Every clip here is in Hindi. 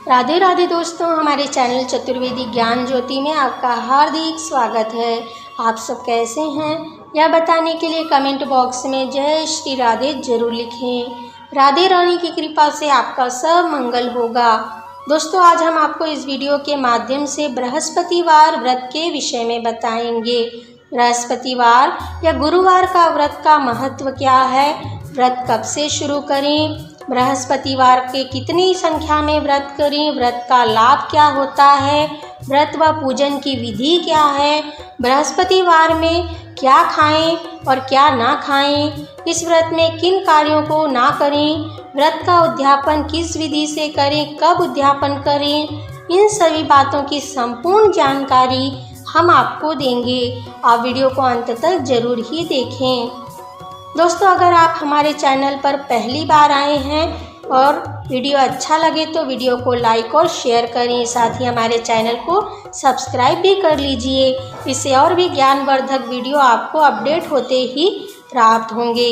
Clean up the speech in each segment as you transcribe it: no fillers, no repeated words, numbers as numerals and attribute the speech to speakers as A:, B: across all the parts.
A: राधे राधे दोस्तों, हमारे चैनल चतुर्वेदी ज्ञान ज्योति में आपका हार्दिक स्वागत है। आप सब कैसे हैं यह बताने के लिए कमेंट बॉक्स में जय श्री राधे जरूर लिखें। राधे रानी की कृपा से आपका सब मंगल होगा। दोस्तों, आज हम आपको इस वीडियो के माध्यम से बृहस्पतिवार व्रत के विषय में बताएंगे। बृहस्पतिवार या गुरुवार का व्रत का महत्व क्या है, व्रत कब से शुरू करें, बृहस्पतिवार के कितनी संख्या में व्रत करें, व्रत का लाभ क्या होता है, व्रत व पूजन की विधि क्या है, बृहस्पतिवार में क्या खाएं और क्या ना खाएं, इस व्रत में किन कार्यों को ना करें, व्रत का उद्यापन किस विधि से करें, कब उद्यापन करें, इन सभी बातों की संपूर्ण जानकारी हम आपको देंगे। आप वीडियो को अंत तक जरूर ही देखें। दोस्तों, अगर आप हमारे चैनल पर पहली बार आए हैं और वीडियो अच्छा लगे तो वीडियो को लाइक और शेयर करें। साथ ही हमारे चैनल को सब्सक्राइब भी कर लीजिए। इससे और भी ज्ञानवर्धक वीडियो आपको अपडेट होते ही प्राप्त होंगे।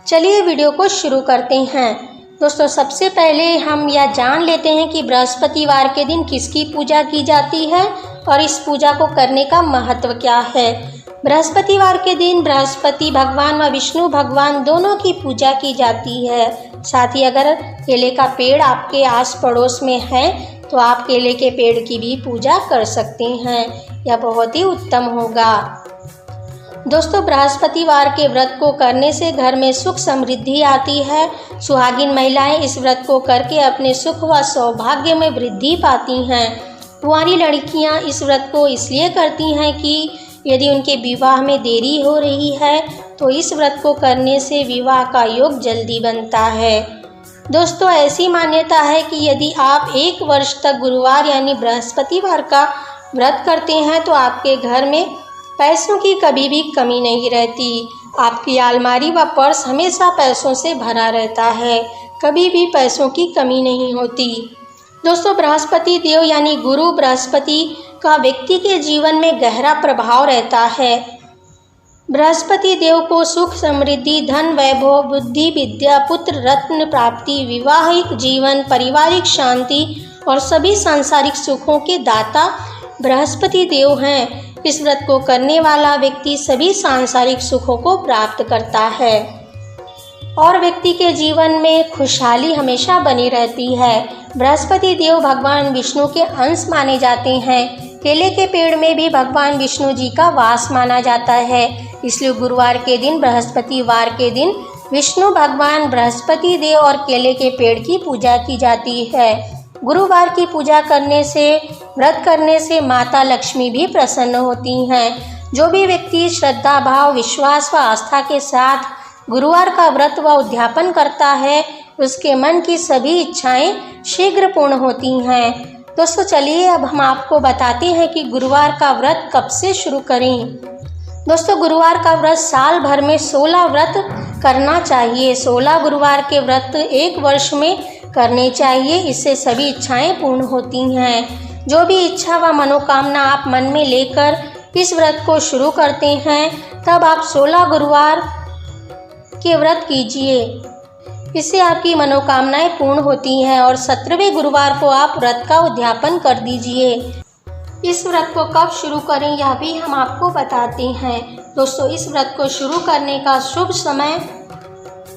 A: चलिए वीडियो को शुरू करते हैं। दोस्तों, सबसे पहले हम यह जान लेते हैं कि बृहस्पतिवार के दिन किसकी पूजा की जाती है और इस पूजा को करने का महत्व क्या है। बृहस्पतिवार के दिन बृहस्पति भगवान व विष्णु भगवान दोनों की पूजा की जाती है। साथ ही अगर केले का पेड़ आपके आस पड़ोस में है तो आप केले के पेड़ की भी पूजा कर सकते हैं। यह बहुत ही उत्तम होगा। दोस्तों, बृहस्पतिवार के व्रत को करने से घर में सुख समृद्धि आती है। सुहागिन महिलाएं इस व्रत को करके अपने सुख व सौभाग्य में वृद्धि पाती हैं। कुंवारी लड़कियां इस व्रत को इसलिए करती हैं कि यदि उनके विवाह में देरी हो रही है तो इस व्रत को करने से विवाह का योग जल्दी बनता है। दोस्तों, ऐसी मान्यता है कि यदि आप 1 वर्ष तक गुरुवार यानी बृहस्पतिवार का व्रत करते हैं तो आपके घर में पैसों की कभी भी कमी नहीं रहती। आपकी अलमारी व पर्स हमेशा पैसों से भरा रहता है, कभी भी पैसों की कमी नहीं होती। दोस्तों, बृहस्पति देव यानी गुरु बृहस्पति का व्यक्ति के जीवन में गहरा प्रभाव रहता है। बृहस्पति देव को सुख समृद्धि, धन वैभव, बुद्धि विद्या, पुत्र रत्न प्राप्ति, विवाहिक जीवन, पारिवारिक शांति और सभी सांसारिक सुखों के दाता बृहस्पति देव हैं। इस व्रत को करने वाला व्यक्ति सभी सांसारिक सुखों को प्राप्त करता है और व्यक्ति के जीवन में खुशहाली हमेशा बनी रहती है। बृहस्पति देव भगवान विष्णु के अंश माने जाते हैं। केले के पेड़ में भी भगवान विष्णु जी का वास माना जाता है। इसलिए गुरुवार के दिन, बृहस्पतिवार के दिन विष्णु भगवान, बृहस्पति देव और केले के पेड़ की पूजा की जाती है। गुरुवार की पूजा करने से, व्रत करने से माता लक्ष्मी भी प्रसन्न होती हैं। जो भी व्यक्ति श्रद्धा भाव, विश्वास व आस्था के साथ गुरुवार का व्रत व उद्यापन करता है उसके मन की सभी इच्छाएं शीघ्र पूर्ण होती हैं। दोस्तों, चलिए अब हम आपको बताते हैं कि गुरुवार का व्रत कब से शुरू करें। दोस्तों, गुरुवार का व्रत साल भर में 16 व्रत करना चाहिए। 16 गुरुवार के व्रत 1 वर्ष में करने चाहिए। इससे सभी इच्छाएं पूर्ण होती हैं। जो भी इच्छा व मनोकामना आप मन में लेकर इस व्रत को शुरू करते हैं तब आप 16 गुरुवार के व्रत कीजिए। इससे आपकी मनोकामनाएं पूर्ण होती हैं और 17वें गुरुवार को आप व्रत का उद्यापन कर दीजिए। इस व्रत को कब शुरू करें यह भी हम आपको बताते हैं। दोस्तों, इस व्रत को शुरू करने का शुभ समय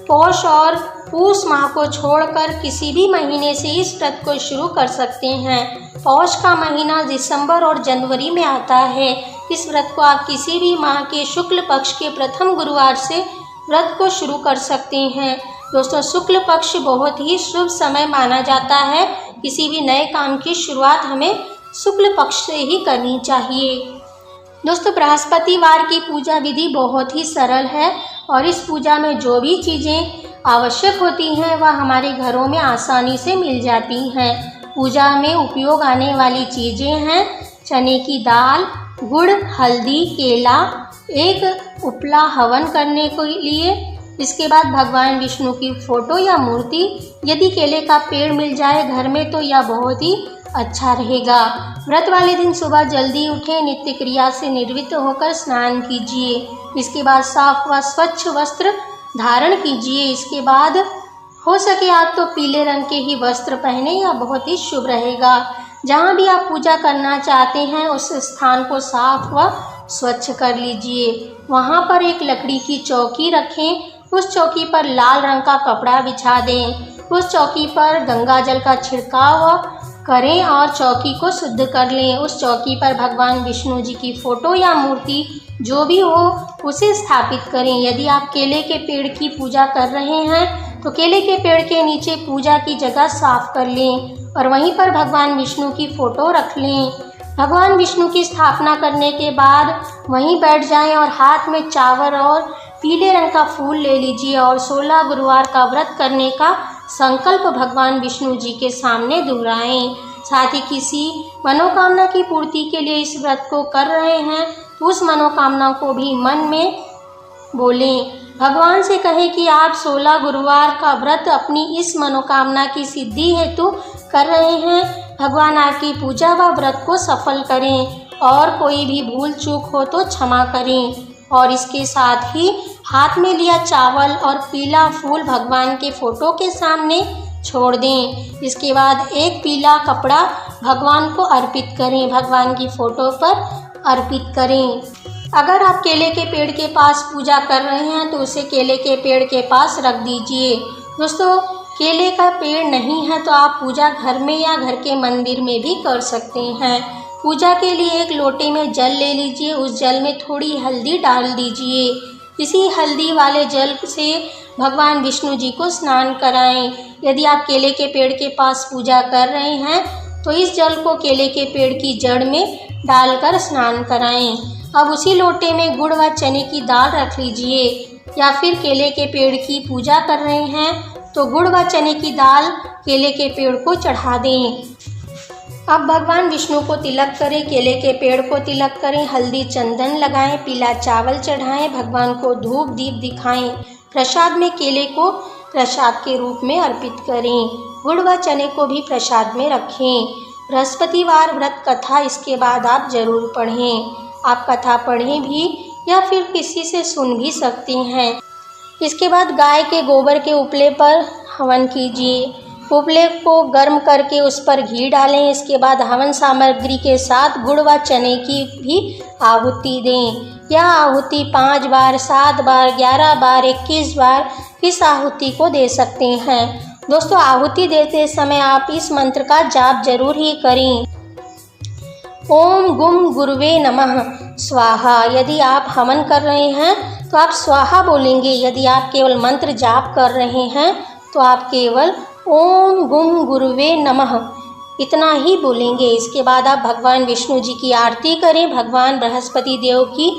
A: पौष और पूष माह को छोड़कर किसी भी महीने से इस व्रत को शुरू कर सकते हैं। पौष का महीना दिसंबर और जनवरी में आता है। इस व्रत को आप किसी भी माह के शुक्ल पक्ष के प्रथम गुरुवार से व्रत को शुरू कर सकते हैं। दोस्तों, शुक्ल पक्ष बहुत ही शुभ समय माना जाता है। किसी भी नए काम की शुरुआत हमें शुक्ल पक्ष से ही करनी चाहिए। दोस्तों, बृहस्पतिवार की पूजा विधि बहुत ही सरल है और इस पूजा में जो भी चीज़ें आवश्यक होती हैं वह हमारे घरों में आसानी से मिल जाती हैं। पूजा में उपयोग आने वाली चीज़ें हैं चने की दाल, गुड़, हल्दी, केला, एक उपला हवन करने के लिए, इसके बाद भगवान विष्णु की फोटो या मूर्ति। यदि केले का पेड़ मिल जाए घर में तो यह बहुत ही अच्छा रहेगा। व्रत वाले दिन सुबह जल्दी उठें, नित्य क्रिया से निवृत्त होकर स्नान कीजिए। इसके बाद साफ व स्वच्छ वस्त्र धारण कीजिए। इसके बाद हो सके आप तो पीले रंग के ही वस्त्र पहने, या बहुत ही शुभ रहेगा। जहाँ भी आप पूजा करना चाहते हैं उस स्थान को साफ व स्वच्छ कर लीजिए। वहाँ पर एक लकड़ी की चौकी रखें, उस चौकी पर लाल रंग का कपड़ा बिछा दें। उस चौकी पर गंगा जल का छिड़काव करें और चौकी को शुद्ध कर लें। उस चौकी पर भगवान विष्णु जी की फोटो या मूर्ति जो भी हो उसे स्थापित करें। यदि आप केले के पेड़ की पूजा कर रहे हैं तो केले के पेड़ के नीचे पूजा की जगह साफ कर लें और वहीं पर भगवान विष्णु की फोटो रख लें। भगवान विष्णु की स्थापना करने के बाद वहीं बैठ जाएं और हाथ में चावल और पीले रंग का फूल ले लीजिए और 16 गुरुवार का व्रत करने का संकल्प भगवान विष्णु जी के सामने दोहराएं। साथ ही किसी मनोकामना की पूर्ति के लिए इस व्रत को कर रहे हैं तो उस मनोकामना को भी मन में बोलें। भगवान से कहें कि आप 16 गुरुवार का व्रत अपनी इस मनोकामना की सिद्धि हेतु कर रहे हैं। भगवान आपकी पूजा व व्रत को सफल करें और कोई भी भूल चूक हो तो क्षमा करें। और इसके साथ ही हाथ में लिया चावल और पीला फूल भगवान के फोटो के सामने छोड़ दें। इसके बाद एक पीला कपड़ा भगवान को अर्पित करें, भगवान की फोटो पर अर्पित करें। अगर आप केले के पेड़ के पास पूजा कर रहे हैं तो उसे केले के पेड़ के पास रख दीजिए। दोस्तों, केले का पेड़ नहीं है तो आप पूजा घर में या घर के मंदिर में भी कर सकते हैं। पूजा के लिए एक लोटे में जल ले लीजिए, उस जल में थोड़ी हल्दी डाल दीजिए। इसी हल्दी वाले जल से भगवान विष्णु जी को स्नान कराएं। यदि आप केले के पेड़ के पास पूजा कर रहे हैं तो इस जल को केले के पेड़ की जड़ में डालकर स्नान कराएं। अब उसी लोटे में गुड़ व चने की दाल रख लीजिए। या फिर केले के पेड़ की पूजा कर रहे हैं तो गुड़ व चने की दाल केले के पेड़ को चढ़ा दें। अब भगवान विष्णु को तिलक करें, केले के पेड़ को तिलक करें, हल्दी चंदन लगाएं, पीला चावल चढ़ाएं, भगवान को धूप दीप दिखाएं। प्रसाद में केले को प्रसाद के रूप में अर्पित करें। गुड़ व चने को भी प्रसाद में रखें। बृहस्पतिवार व्रत कथा इसके बाद आप जरूर पढ़ें। आप कथा पढ़ें भी या फिर किसी से सुन भी सकते हैं। इसके बाद गाय के गोबर के उपले पर हवन कीजिए। उपले को गर्म करके उस पर घी डालें। इसके बाद हवन सामग्री के साथ गुड़ व चने की भी आहुति दें। यह आहुति 5 बार, 7 बार, 11 बार, 21 बार इस आहुति को दे सकते हैं। दोस्तों, आहुति देते समय आप इस मंत्र का जाप जरूर ही करें। ओम गुम गुरुवे नमः स्वाहा। यदि आप हवन कर रहे हैं तो आप स्वाहा बोलेंगे। यदि आप केवल मंत्र जाप कर रहे हैं तो आप केवल ओम गुम गुरुवे नमः इतना ही बोलेंगे। इसके बाद आप भगवान विष्णु जी की आरती करें। भगवान बृहस्पति देव की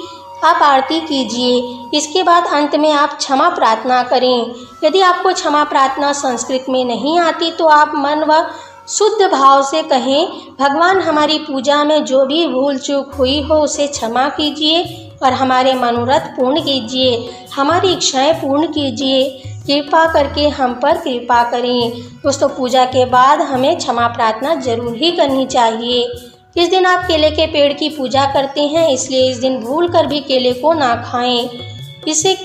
A: आप आरती कीजिए। इसके बाद अंत में आप क्षमा प्रार्थना करें। यदि आपको क्षमा प्रार्थना संस्कृत में नहीं आती तो आप मन व शुद्ध भाव से कहें, भगवान हमारी पूजा में जो भी भूल चूक हुई हो उसे क्षमा कीजिए और हमारे मनोरथ पूर्ण कीजिए, हमारी इच्छाएं पूर्ण कीजिए, कृपा करके हम पर कृपा करें। दोस्तों, पूजा के बाद हमें क्षमा प्रार्थना जरूर ही करनी चाहिए। इस दिन आप केले के पेड़ की पूजा करते हैं, इसलिए इस दिन भूल कर भी केले को ना खाएं। इसे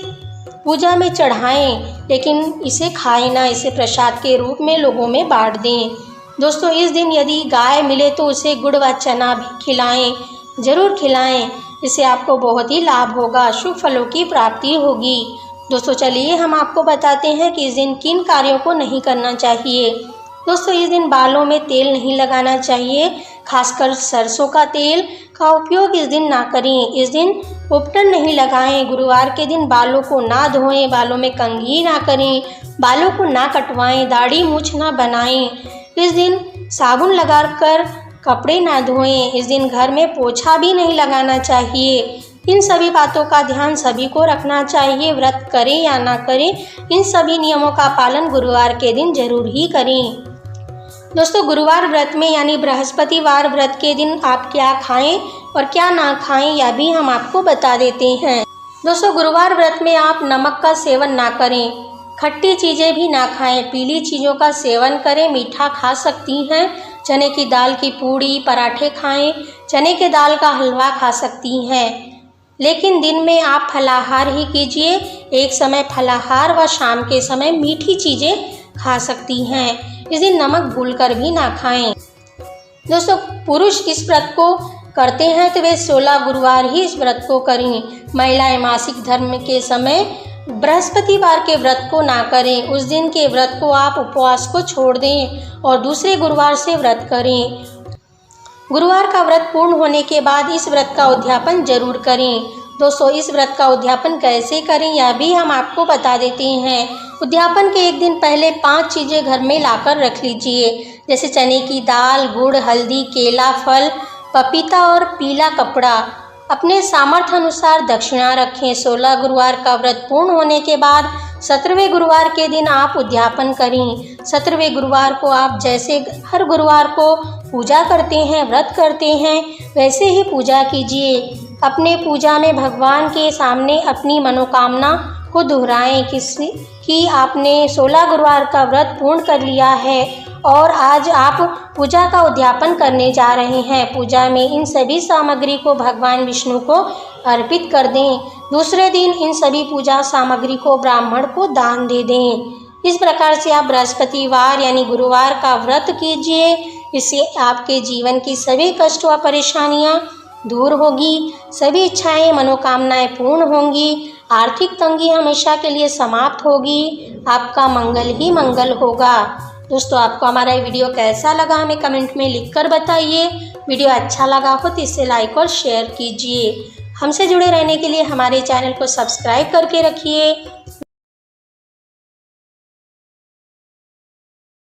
A: पूजा में चढ़ाएं लेकिन इसे खाएं ना, इसे प्रसाद के रूप में लोगों में बांट दें। दोस्तों, इस दिन यदि गाय मिले तो उसे गुड़ व चना भी खिलाएं, जरूर खिलाएं। इससे आपको बहुत ही लाभ होगा, शुभ फलों की प्राप्ति होगी। दोस्तों, चलिए हम आपको बताते हैं कि इस दिन किन कार्यों को नहीं करना चाहिए। दोस्तों, इस दिन बालों में तेल नहीं लगाना चाहिए, खासकर सरसों का तेल का उपयोग इस दिन ना करें। इस दिन उपटन नहीं लगाएं। गुरुवार के दिन बालों को ना धोएं, बालों में कंघी ना करें, बालों को ना कटवाएं, दाढ़ी मूछ ना बनाएं। इस दिन साबुन लगाकर कपड़े ना धोएं। इस दिन घर में पोछा भी नहीं लगाना चाहिए। इन सभी बातों का ध्यान सभी को रखना चाहिए। व्रत करें या ना करें, इन सभी नियमों का पालन गुरुवार के दिन जरूर ही करें। दोस्तों, गुरुवार व्रत में यानी बृहस्पतिवार व्रत के दिन आप क्या खाएं और क्या ना खाएं यह भी हम आपको बता देते हैं। दोस्तों, गुरुवार व्रत में आप नमक का सेवन ना करें, खट्टी चीज़ें भी ना खाएं, पीली चीज़ों का सेवन करें, मीठा खा सकती हैं, चने की दाल की पूड़ी पराठे खाएं, चने के दाल का हलवा खा सकती हैं। लेकिन दिन में आप फलाहार ही कीजिए। एक समय फलाहार व शाम के समय मीठी चीज़ें खा सकती हैं। इस दिन नमक भूलकर भी ना खाएं। दोस्तों, पुरुष इस व्रत को करते हैं तो वे 16 गुरुवार ही इस व्रत को करें। महिलाएं मासिक धर्म के समय बृहस्पतिवार के व्रत को ना करें। उस दिन के व्रत को आप उपवास को छोड़ दें और दूसरे गुरुवार से व्रत करें। गुरुवार का व्रत पूर्ण होने के बाद इस व्रत का उद्यापन जरूर करें। दोस्तों, इस व्रत का उद्यापन कैसे करें यह भी हम आपको बता देते हैं। उद्यापन के एक दिन पहले 5 चीज़ें घर में लाकर रख लीजिए, जैसे चने की दाल, गुड़, हल्दी, केला, फल, पपीता और पीला कपड़ा। अपने सामर्थ्य अनुसार दक्षिणा रखें। 16 गुरुवार का व्रत पूर्ण होने के बाद 17वें गुरुवार के दिन आप उद्यापन करें। 17वें गुरुवार को आप जैसे हर गुरुवार को पूजा करते हैं, व्रत करते हैं, वैसे ही पूजा कीजिए। अपने पूजा में भगवान के सामने अपनी मनोकामना को दोहराएं कि आपने 16 गुरुवार का व्रत पूर्ण कर लिया है और आज आप पूजा का उद्यापन करने जा रहे हैं। पूजा में इन सभी सामग्री को भगवान विष्णु को अर्पित कर दें। दूसरे दिन इन सभी पूजा सामग्री को ब्राह्मण को दान दे दें। इस प्रकार से आप बृहस्पतिवार यानी गुरुवार का व्रत कीजिए। इससे आपके जीवन की सभी कष्ट व परेशानियां दूर होगी, सभी इच्छाएं मनोकामनाएं पूर्ण होंगी, आर्थिक तंगी हमेशा के लिए समाप्त होगी, आपका मंगल ही मंगल होगा। दोस्तों, आपको हमारा ये वीडियो कैसा लगा हमें कमेंट में लिखकर बताइए। वीडियो अच्छा लगा हो तो इसे लाइक और शेयर कीजिए। हमसे जुड़े रहने के लिए हमारे चैनल को सब्सक्राइब करके रखिए।